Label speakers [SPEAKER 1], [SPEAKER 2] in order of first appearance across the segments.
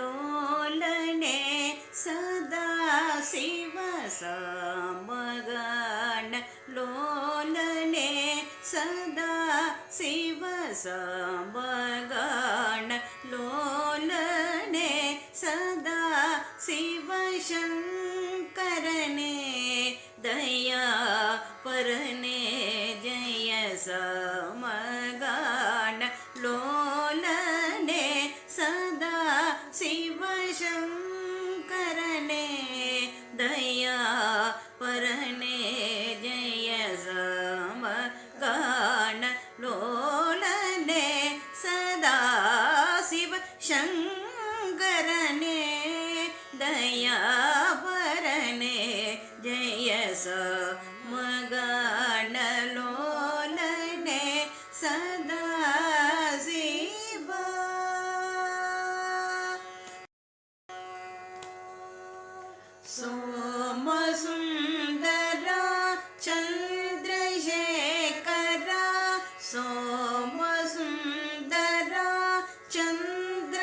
[SPEAKER 1] ಸಮಗಾನಲೋಲನೆ ಸದಾ ಶಿವ ಸಮಗಾನಲೋಲನೆ ಸದಾ ಶಿವ ಸಮಗಾನಲೋಲನೆ ಸದಾ ಶಿವ ಶಂಕರನೆ ದಯಾ ಪರನೆ ಜಯ ಸಮಗಾನಲೋಲನೆ ಸದಾ ಶಿವ ಶಂಕರನೆ ದಯಾ ಪರನೆ ಜಯ ಸಮಗಾನಲೋಲನೆ ಸದಾ ಶಿವ ಶಂಕರನೆ ದಯಾ ಪರನೆ ಜಯ ಸಮಗಾನಲೋಲನೆ ಸದಾ ಶಿವ. ಸೋಮ ಸುಂದರ ಚಂದ್ರಶೇಖರ ಸೋಮ ಸುಂದರ ಚಂದ್ರಶೇಖರ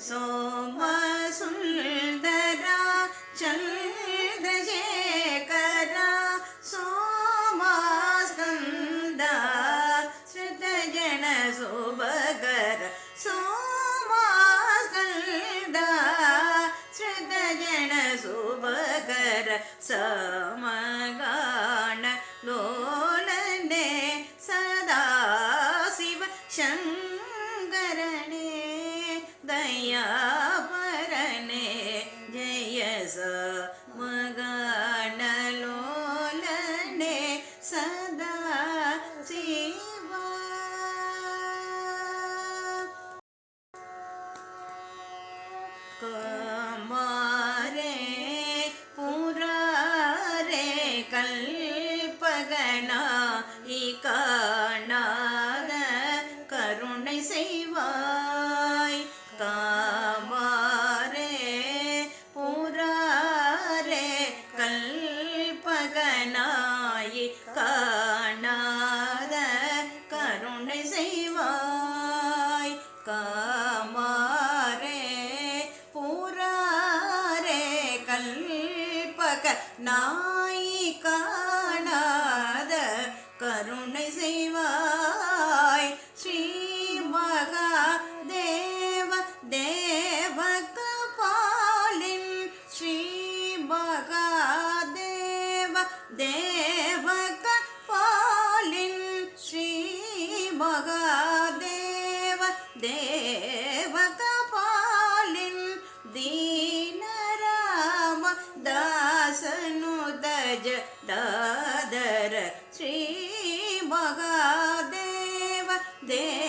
[SPEAKER 1] ಸೋಮ ಸುಂದರ ಚಂದ್ರಶೇಖರ ಸೋಮಸ್ಕಂದ ಶ್ರುತಜನ ಶುಭಕರ ಸೋಮಸ್ಕಂದ ಶ್ರುತಜನ ಶುಭಕರ ಸಮಗಾನಲೋಲನೆ ಸದಾ ಶಿವ ಶಂಕರನೆ ದಯಾ ಪರನೆ ಜಯ ಸಮಗಾನಲೋಲನೆ ಸದಾ ಶಿವ. ಕಮಾರೆ ಪುರಾರೆ ಕಲ್ಪಗಣ ಈ ಕಾಣಾದ கருணை செய்வாய் காமாரே புராரே கல்பகனாய் காணாத கருணை செய்வாய் காமாரே புராரே கல்பகனாய் காணாத கருணை செய்வாய் ஸ்ரீ மகாதேவ தேவகபாலின் ஸ்ரீ மகாதேவ தேவகபாலின் ஸ்ரீ மகாதேவ தேவகபாலின் ದೀನರಾಮ ದಾಸನು ದಜ ದಾದರ ಶ್ರೀ ಮಹಾದೇವ ದೇವ